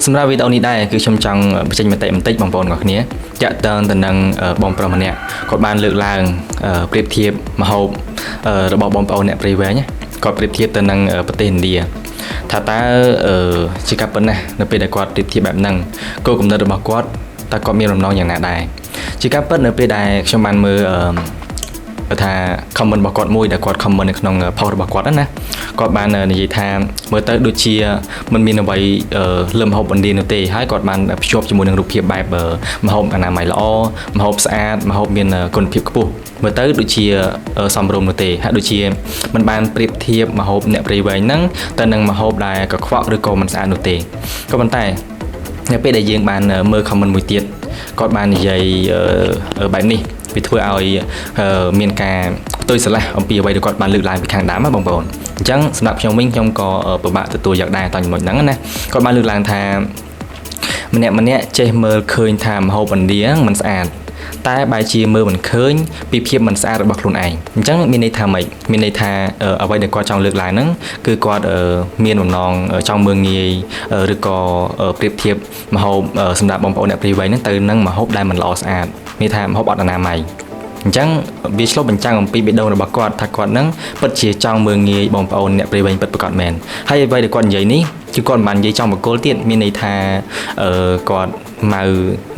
សម្រាប់វីដេអូនេះដែរគឺខ្ញុំចង់បញ្ចេញមតិបន្តិចបងប្អូនទាំងគ្នាចាក់តើទៅនឹងបងប្រុសម្នាក់គាត់បានលើកឡើងប្រៀបធៀបម្ហូបរបស់បងប្អូនអ្នកព្រៃវែងគាត់ប្រៀបធៀបទៅនឹងប្រទេសឥណ្ឌាថាតើជាការប៉ុណ្ណានៅពេលដែលគាត់ប្រៀបធៀបបែបហ្នឹងគោលគំនិតរបស់គាត់តើគាត់មានបំណងយ៉ាងណាដែរជាការពិតនៅពេលដែលខ្ញុំបានមើលថា comment របស់គាត់មួយដែលគាត់ comment នៅក្នុង post របស់គាត់ណាគាត់បាននិយាយថាមើលទៅដូចជាមិនមានអ្វីលើម្ហូបឥណ្ឌានោះទេហើយគាត់បានភ្ជាប់ជាមួយនឹងរូបភាពបែបម្ហូបអនាម័យល្អម្ហូបស្អាតម្ហូបមានគុណភាពខ្ពស់មើលទៅដូចជាសមរម្យនោះទេហាក់ដូចជាមិនបានប្រៀបធៀបម្ហូបអ្នកព្រៃវែងហ្នឹងទៅនឹងម្ហូបដែលកខ្វក់ឬក៏មិនស្អាតនោះទេក៏ប៉ុន្តែនៅពេលដែលយើងបានមើល comment មួយទៀតគាត់បាននិយាយបែបនេះវាធ្វើឲ្យមានការផ្ទុយស្រឡះអំពីអ្វីដែលគាត់បានលើកឡើងពីខាងដើមណាបងប្អូនអញ្ចឹងសម្រាប់ខ្ញុំវិញខ្ញុំក៏ពិបាកទទួលយកដែរតើចំណុចហ្នឹងណាគាត់បានលើកឡើងថាម្នាក់ចេះមើលឃើញថាម្ហូបឥណ្ឌាមិនស្អាតតែបែរជាមើលមិនឃើញពីភាពមិនស្អាតរបស់ខ្លួនឯងអញ្ចឹងមានន័យថាម៉េចមានន័យថាអ្វីដែលគាត់ចង់លើកឡើងហ្នឹងគឺគាត់មានបំណងចង់មើលងាយឬក៏ប្រៀបធៀបម្ហូបសម្រាប់បងប្អូនអ្នកព្រៃវែងហ្នឹងទៅនឹងម្ហូបដែលមិនល្អស្អាតមានថាម្ហូបអត់អនាម័យអញ្ចឹងវាឆ្លុះបញ្ចាំងអំពីបេះដូងរបស់គាត់ថាគាត់នឹងពិតជាចង់មើលងាយបងប្អូនអ្នកព្រៃវែងពិតប្រាកដមែនហើយអ្វីដែលគាត់និយាយនេះគឺគាត់មិនបាននិយាយចង់បកគលទៀតមានន័យថាគាត់ម៉ៅ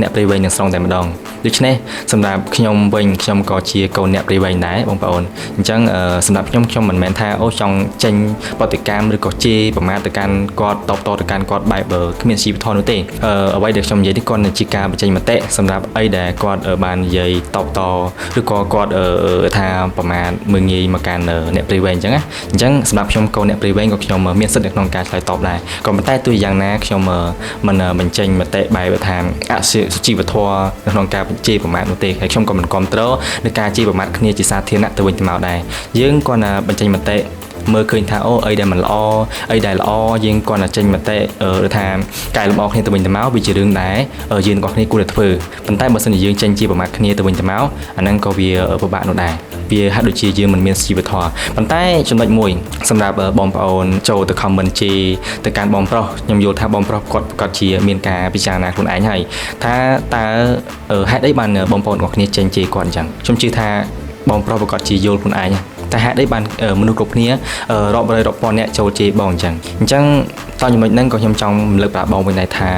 អ្នកព្រៃវែងទាំងស្រុងតែម្ដងដូច្នេះសម្រាប់ខ្ញុំវិញខ្ញុំក៏ជាកូនអ្នកព្រៃវែងដែរបងប្អូនអញ្ចឹងសម្រាប់ខ្ញុំមិនមែនថាអូចង់ចេញប្រតិកម្មឬក៏ជេរប្រមាថទៅកាន់គាត់តបតទៅកាន់គាត់បែបគ្មានជីវធម៌នោះទេអ្វីដែលខ្ញុំនិយាយនេះគាត់ជាការបញ្ចេញមតិសម្រាប់អីដែលគាត់បាននិយាយតបតឬក៏គាត់ថាប្រមាថមើលងាយមកកាន់អ្នកព្រៃវែងអញ្ចឹងណាអញ្ចឹងសម្រាប់ខ្ញុំកូនអ្នកព្រៃវែងក៏ខ្ញុំមានសិទ្ធិនៅក្នុងការឆ្លើយតបដែរក៏ប៉ុន្តែទោះយ៉ាងណាខ្ញុំមិនបញ្ចេញមតិបែបថាអសុជីវធម៌នៅក្នុងការជេរប្រមាថនោះទេហើយខ្ញុំក៏មិនគ្រប់គ្រងនឹងការជេរប្រមាថគ្នាជាសាធារណៈទៅវិញទៅមកដែរយើងគ្រាន់តែបញ្ចេញមតិមើលឃើញថាអូអីដែលមិនល្អអីដែលល្អយើងគ្រាន់តែចេញមតិឬថាកែលម្អគ្នាទៅវិញទៅមកវាជារឿងដែរយើងទាំងអស់គ្នាគួរតែធ្វើប៉ុន្តែបើសិនជាយើងចេញជាប្រមាថគ្នាទៅវិញទៅមកអាហ្នឹងក៏វាពិបាកនោះដែរវាហាក់ដូចជាយើងមិនមានជីវធម៌ប៉ុន្តែចំណុចមួយសម្រាប់បងប្អូនចូលទៅ comment ជេរទៅកាន់បងប្រុសខ្ញុំយល់ថាបងប្រុសគាត់ប្រកាសជាមានការពិចារណាខ្លួនឯងហើយថាតើហេតុអីបានបងប្អូនទាំងគ្នាចេញជេរគាត់អញ្ចឹងខ្ញុំជឿថាបងប្រុសប្រកាសជាយល់ខ្លួនឯងតែហេតុអីបានមនុស្សគ្រប់គ្នារាប់រយរាប់ពាន់អ្នកចូលជេរបងអញ្ចឹងតើចំណុចហ្នឹងក៏ខ្ញុំចង់រំលឹកប្រាប់បងវិញដែរថា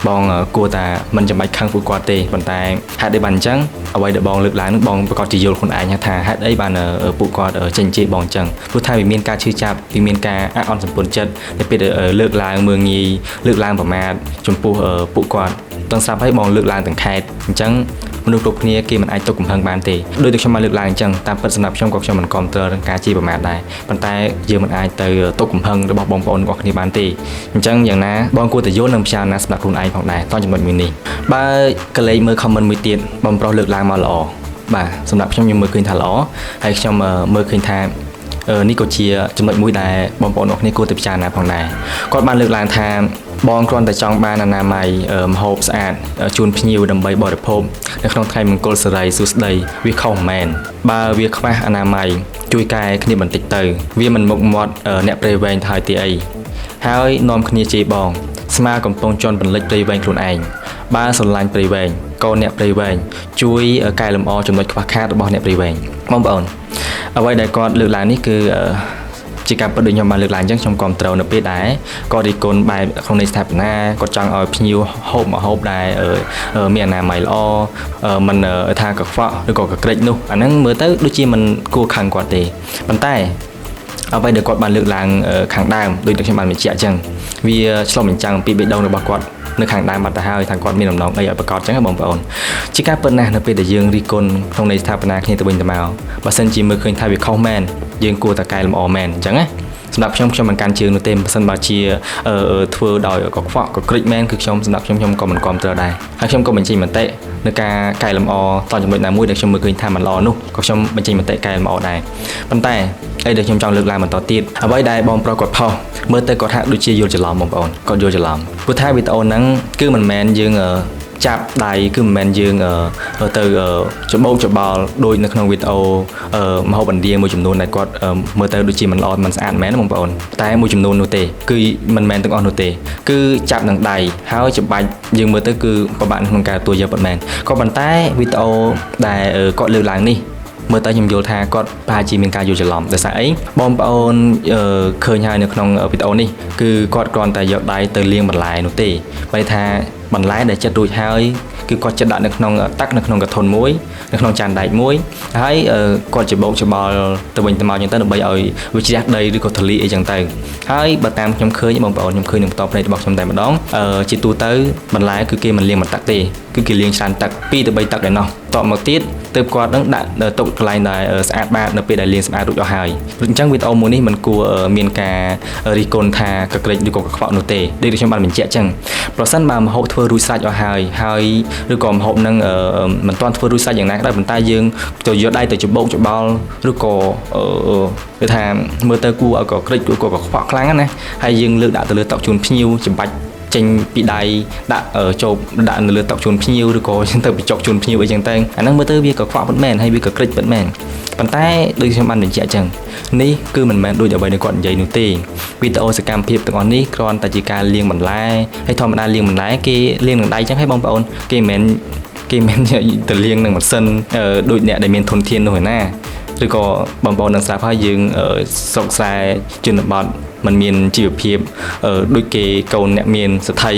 បងគួរតែមិនចាំបាច់ខឹងពួកគាត់ទេប៉ុន្តែហេតុអីបានអញ្ចឹងអ្វីដែលបងលើកឡើងនឹងបងប្រកាសជាយល់ខ្លួនឯងថាហេតុអីបានពួកគាត់ចេញជេរបងអញ្ចឹងព្រោះថាវាមានការឈឺចាប់វាមានការអន់សម្ពន្ធចិត្តនៅពេលលើកឡើងមើលងាយលើកឡើងប្រមាថចំពោះពួកគាត់ទាំងស្រាប់ឲ្យបងលើកឡើងទាំងខេតអញ្ចឹងមនុស្សគ្រប់គ្នាគេមិនអាចទុកកំហឹងបានទេដោយតែខ្ញុំបានលើកឡើងអញ្ចឹងតាមពិតសម្រាប់ខ្ញុំក៏ខ្ញុំមិនគ្រប់គ្រងនឹងការជេរប្រមាថដែរប៉ុន្តែយើងមិនអាចទៅទុកកំហឹងរបស់បងប្អូនរបស់គ្នាបានទេអញ្ចឹងយ៉ាងណាបងគួរតែយល់និងពិចារណាសម្រាប់ខ្លួនឯងផងដែរតោះចំណុចមួយនេះបើកលេចមើល comment មួយទៀតបងប្រុសលើកឡើងមកល្អបាទសម្រាប់ខ្ញុំមើលឃើញថាល្អហើយខ្ញុំមើលឃើញថានេះក៏ជាចំណុចមួយដែលបងប្អូនរបស់គ្នាគួរតែពិចារណាផងដែរគាត់បានលើកឡើងថាបងគ្រាន់តែចង់បានអនាម័យម្ហូបស្អាតជូនភ្ញៀវដើម្បីបរិភោគនៅក្នុងថ្ងៃមង្គលសិរីសួស្តីវាខុសមែនបើវាខ្វះអនាម័យជួយកែគ្នាបន្តិចទៅវាមិនមុខមាត់អ្នកព្រៃវែងទៅហើយទេអីហើយនាំគ្នាជេរបងស្មាកំពុងជន់បន្លិចព្រៃវែងខ្លួនឯងបើស្រឡាញ់ព្រៃវែងកូនអ្នកព្រៃវែងជួយកែលម្អចំណុចខ្វះខាតរបស់អ្នកព្រៃវែងបងប្អូនអ្វីដែលគាត់លើកឡើងនេះគឺជាការពិតដូចខ្ញុំបានលើកឡើងអញ្ចឹងខ្ញុំគ្រប់គ្រងនៅពេលដែរគាត់រីគុណបែបក្នុងន័យស្ថាបនាគាត់ចង់ឲ្យភ្ញៀវហូបមកហូបដែរមានអនាម័យល្អមិនថាកខ្វក់ឬក៏កក្រិចនោះអាហ្នឹងមើលទៅដូចជាមិនគួរខឹងគាត់ទេប៉ុន្តែអ្វីដែលគាត់បានលើកឡើងខាងដើមដូចខ្ញុំបានបញ្ជាក់អញ្ចឹងវាឆ្លុះបញ្ចាំងពីបេះដូងរបស់គាត់នៅខាងដើមបាត់ទៅហើយថាគាត់មានដំណងអីឲ្យប្រកបអញ្ចឹងបងប្អូនជាការពិតណាស់នៅពេលដែលយើងរីគុណក្នុងន័យស្ថាបនាគ្នាទៅវិញទៅមកបើសិនជាមើលឃើញថាវាខុសមែនយើងគួរតែកែលម្អមែនអញ្ចឹងណាសម្រាប់ខ្ញុំមិនកាន់ជើងនោះទេបើសិនបើជាធ្វើដោយកខ្វក់កក្រិចមែនគឺសម្រាប់ខ្ញុំក៏មិនគ្រប់គ្រងដែរហើយខ្ញុំក៏បញ្ចេញមតិនៅការកែលម្អតចំណុចណាមួយដែលខ្ញុំមើលឃើញថាមិនល្អនោះក៏ខ្ញុំបញ្ចេញមតិកែលម្អដែរប៉ុន្តែអីដែលខ្ញុំចង់លើកឡើងបន្តទៀតអ្វីដែលបងប្រុសគាត់ផុសមើលទៅគាត់ហាក់ដូចជាយល់ច្រឡំបងប្អូនគាត់យល់ច្រឡំព្រោះថាវីដេអូហ្នឹងគឺមិនមែនយើង chạp đài cứ men dương từ chỗ bông chỗ bò đôi nó không video mà họ bản địa một chấm nôn này có mưa tới đôi chỉ mình lo mình ăn mén mong bọn tại một chấm nôn nô tệ cứ mình men từng on nô tệ cứ chạp đằng đài háo chụp bạch dương mưa tới cứ các bạn không cả tuổi giờ bọn men có bàn tay video đài có lưu làng điเมื่อตอนยังโยธาก็พาจีมีการอยู่จะหลอมแต่สายบอมปอนเคยให้ในขนมวิดีโอนี่คือกอดกรอนแต่ยอดได้เตยเลี้ยงบรรลัยนุตีไปทาบรรลัยได้จะดูให้คือกอดจะดันในขนมตักในขนมกระทนมุ้ยในขนมจานได้มุ้ยให้กอดจะบอกจะบอลตะวันตะมาอย่างตั้งแต่ใบอ่อยวิจัยได้หรือกอดทะเลอย่างต่างให้บัตรตามยำเคยบอมปอนยำเคยหนึ่งตอบในบอกจำได้มาดองจิตตูเตอร์บรรลัยคือเกมมันเลี้ยงมันตักตีคือเกมเลี้ยงชานตักปีตะใบตักได้เนาะต่อมาติดเติมกอดนั้นดัดตกกลายในสะอาดบ้านในปีได้เลี้ยงสะอาดรุ่ยหายจังวิดีโอมูนี่มันกลัวเมียนการิโกนทากระเกรดดูกกับขวานโนเตได้ดิฉันบ้านเป็นเจ๊จังเพราะสั้นมาหอบทัวร์รุ่ยสะอาดหายหรือก่อนหอบนั่งมันตอนทัวร์รุ่ยสะอาดอย่างนั้นได้บนใต้ยังจะเยอะได้แต่จะโบกจะบอลหรือก่อไปทำเมื่อเตอร์กูเอากับเกรดกูกับขวานครั้งนั้นนะให้ยังเลือกด่าตัวเลือกตอกชุนพิ้วจะบัดเจงปีใดด่าโจด่าเลือกตอกชุนพิ้วหรือก่อฉันเติมไปจอกชุนพิ้วไปจังเต็งอันนั้นเมื่อเตอร์เบียกับขวานเป็นแมนให้เบียกับเกรดเป็นแมนปันใต้โดยเฉพาะเป็นเจ๊จังนี่คือมันแมนโดยจะไปในก่อนใหญ่หนุ่มตีวิดีโอสแกมเพียบตรงนี้ก่อนแต่จีการเลี้ยงมันไล่ให้ทอมได้เลี้ยงมันไล่เกเลี้ยงหนึ่งใดจังให้บอมปอนเกแมนแต่เลี้ยงหนึ่งมันเส้นโดยเนี่ยได้เมนทนเทียนหน่อยหน้าหรือก็บอมปอนนักสาวพายยืงสกสายจุนบอลมันมีจีบเพียบโดยเกเกาเนี่ยมีสไทย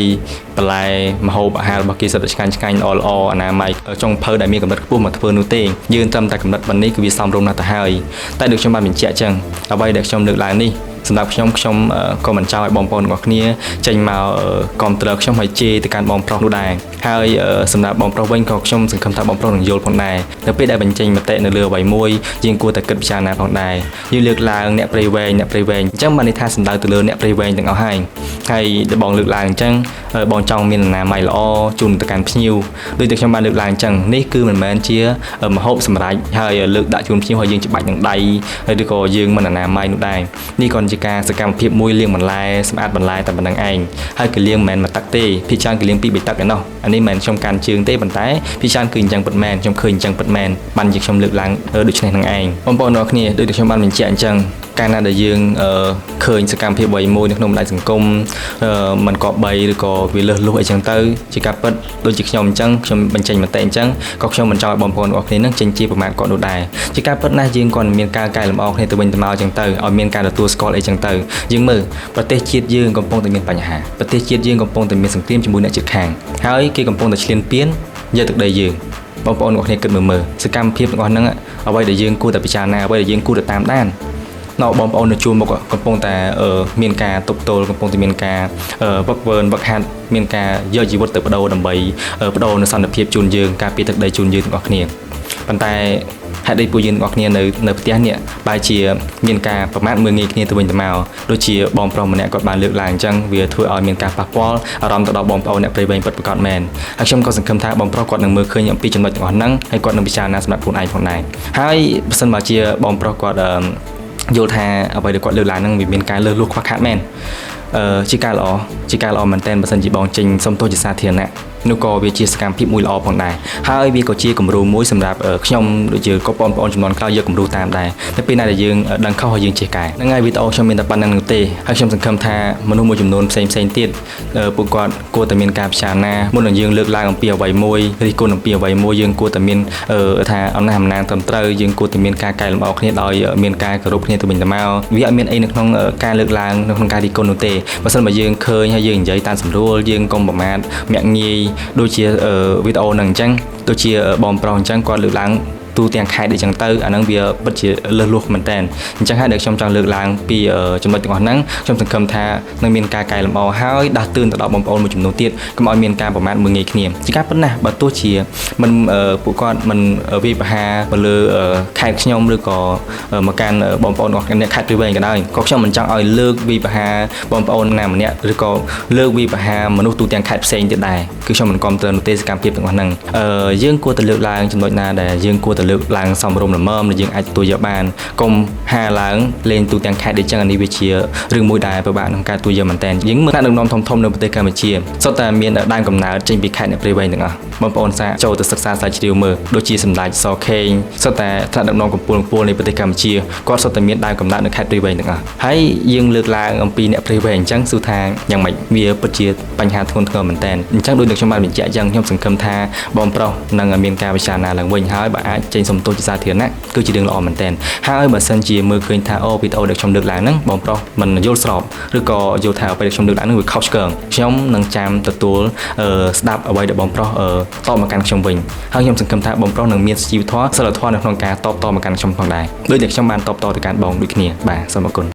ปลายมาโฮบอาหารบางกีสัตว์ชกันอออนามัยจงเพอได้มีกำลังปุ่มมาเพื่อนูเตงยืนจำแต่กำลังวันนี้คือวิสามรงนาตาหายแต่เด็กชมบ้านเป็นเจ้าจังเอาไว้เด็กชมเด็กหลายนี่สำหรับชมก็มันเจ้าบอมปอนกับนี้ใจมาคอมเตอร์ชมหอยเจในการบอมปลอกดูได้ให้สำหรับบอมปลอกเว้นก็ชมสิ่งคำถามบอมปลอกหนึ่งโยนผ่อนได้แล้วไปได้บรรจัยมาเตะในเรือใบมวยยิงกูแต่เกิดพิจารณาผ่อนได้ยืนเลือกลางเนี่ยปริเวณจังมันในท่าสันดานตัวเรือเนี่ยปริเวณต่างเอาให้บอลเลือกลางจังบอลจองมีนาไม่ล้อจุนแต่การพิ้วโดยตัวชมบ้านเลือกลางจังนี่คือเหมือนแมนเชียมาฮบสมัยให้เลือกได้จุนพิ้วให้ยิงจะบัดอย่างใดให้ดูก็ยิงมันนาไม่นู่นได้นี่ก่อนจะการการเพียบมวยเลี้ยงมันลายสมาร์ทมันลายแต่มันดังเองให้คือเลี้ยงแมนมาตักเต้พี่ชานคือเลี้ยงปีไปตักกันเนาะอันนี้แมนชมการเชิงเต้บันท้ายพี่ชานคือจังเปิดแมนชมคืนจังเปิดแมนบันจากชมเลือกล้างดูชนดังเองบอมบอลนอกนี่ดูชมบันเป็นเจียนจังการน่าจะยืงเคยสกรรมเพียบใบมวยในขนมลายสังคมมันเกาะใบหรือเกาะวิเลอร์ลูกไอจังเตอร์จิกาเปิดโดยจิกชมจังชมบันใจมันเตะจังก็ชมมันจอยบอมบอลออกนี่นั่งเจนจีประมาณเกาะดูได้จิกาเปิดน่ายืงก่อนเมียนการไก่ลำออกในตัวเป็นตะมาจังเตอร์เอาเมียนการตัวสกอร์ไอจังเตอร์ยืงมือประเทศจีนยืงกำปงแต่เมียนปัญหาประเทศจีนยืงกำปงแต่เมียนสังเกตจมูกเนี่ยจิตแข็งหายกี่กำปงแต่เชียนเปี้ยนเยอะตึกใดยืงบอมบอลออกนี่เกิดมือสกรรมเพียบก่อนนั่งเอาไว้เดี๋ยวยืงกู้แต่พิจารณาเอาไว้เดี๋ยวยืงกู้แต่ตามด้านนอกบอมปอนจูนบอกกำปงแต่เมียนกาตบโตกำปงแต่เมียนกาบักเวิร์นบักฮันเมียนกาเยอะจีวัตเตอร์ปะโดดำใบปะโดในสันเพียบจูนยืงการปีตึกใดจูนยืงออกเนี่ยปันแต่ให้ได้ปูยืนออกเนี่ยในประเทศเนี่ยบายเชียเมียนกาประมาณเมืองงี้เนี่ยตัวเป็นตะมาโดยเชียบอมปลอมเนี่ยกดบานเลือกลางจังเวียทัวร์เอาเมียนกาปะปอลอารมณ์ต่อดอกบอมปลอมเนี่ยไปเป็นประกอบแมนให้ชมก็สังคมท่าบอมปลอมกดหนึ่งมือเคยยังปีจนหมดก่อนนั่งให้กดหนึ่งพิจารณาสำหรับผู้นายผู้นายให้สันบาเชียบอมปลอมกดโยธาเอาไปเดี๋ยวกดเลือกลางนั่งมีการเลือกลูกควักขาดแมนชิการล้อมันเต้นประสันจีบองจริงสมโตจิซาเทียนน่ะนุกอวิจิสการพิบมวยล้อผ่องได้หายวิกจีกลุ่มรูมวยสำหรับขยมโดยเฉพาะปอนจำนวนกล้าเยอะกลุ่มรูตามได้ในปีนั้นได้ยืงดังเข้าหอยืงเชียกายนั่งไงวิดีโอชมเมียนตะปันนังนึงเตะให้ชมสังคมท่ามนุษย์มวยจำนวนเซนติดปุกกอดกัวตะเมียนกาบชานามุนหนึ่งยืงเลือกลางของเปียไวมวยริโกนของเปียไวมวยยืงกัวตะเมียนท่าเอาหน้าหำนางตำเตยยืงกัวตะเมียนกาไก่ลำออกเนี่ยลอยเมียนกากระรุกเนี่ยตัวเป็นตะเมาวิอาเมียนไอ้ในของการเลือกลางในของการริโกนเตะมาสั่นมายืงเคยให้ยืงใจตานสำรวจยืงกลมประมาณเมียงงีโดยเฉพาะวิดีโอหนังจังตัวเชียบอมปลองจังก่อนหรือล้างตูเตียงไข่ได้จังเตอร์อันนั้นเบียบัดเชียเลือดลูกมันแตนจังให้เด็กชมจังเลือกล้างปีจำนวนต่างๆนั้นชมสังคมท่าในเมียนกาไก่ลำเอาห้าวดัดตื่นต่อดอกบอมปลองมาจุ่มโนเตียก็มาเมียนกาประมาณมือเงยเนียมจิก้าปั้นนะบัดตัวเชียมันปุกอนมันวิปหามันเลยไข่ขยมหรือก็มาการบอมปลองออกกันเนี่ยไข่ตัวเองกันได้ก็ชมมันจังเอาเลือกวิปหาบอมปลองนำเนี่ยหรือก็เลือกวิปหามนุษย์ตูเตียงไข่เซนจะได้คือชมมันกอมเตือนโนเตียสการเปรียบต่างๆนั้นยื่นกัวตะเลือกล้างจำนวนนาได้ยื่นกัวตะ លើកឡើងសំរុំល្មមដែលយើងអាចទទួលយកបានកុំហាឡើងលេងទូទាំងខេត្តដូចចឹងអានេះវាជារឿងមួយដែលពិបាកក្នុងការទទួលយកមែនតើយើងមើលថ្នាក់ដឹកនាំធំៗនៅប្រទេសកម្ពុជាសុទ្ធតែមានដើមកំណើតចេញពីខេត្តអ្នកព្រៃវែងទាំងអស់បងប្អូនសាចូលទៅសិក្សាស្រាវជ្រាវមើលដូចជាសម្ដេចសខេងសុទ្ធតែថ្នាក់ដឹកនាំកំពូលនៃប្រទេសកម្ពុជាគាត់សុទ្ធតែមានដើមកំណើតនៅខេត្តព្រៃវែងទាំងអស់ហើយយើងលើកឡើងអំពីអ្នកព្រៃវែងអញ្ចឹងសួរថាយ៉ាងម៉េចវាពិតជាបញ្ហាធ្ងន់ធ្ងរមែនតើអញ្ចឹងដូចខ្ញុំបានបញ្ជាក់អញ្ចឹងខ្ញុំសង្ឃឹមថាបងប្រុសនឹងមានការពិចារណាឡើងវិញហើយបើអាចចេញសំទោសជាសាធារណៈគឺជារឿងល្អមែនតើហើយបើសិនជាមើលឃើញថាវីដេអូដែលខ្ញុំលើកឡើងហ្នឹងបងប្រុសមិនយល់ស្របឬក៏យល់ថាអ្វីដែលខ្ញុំលើកឡើងហ្នឹងវាខុសឆ្គងខ្ញុំនឹងចាំទទួលស្ដាប់អ្វីដែលបងប្រុសតបមកកាន់ខ្ញុំវិញហើយខ្ញុំសង្ឃឹមថាបងប្រុសនឹងមានជីវធម៌សិលធម៌នៅក្នុងការតបតមកកាន់ខ្ញុំផងដែរដោយដែលខ្ញុំបានតបតទៅកាន់បងដូចគ្នាបាទសូមអរគុណ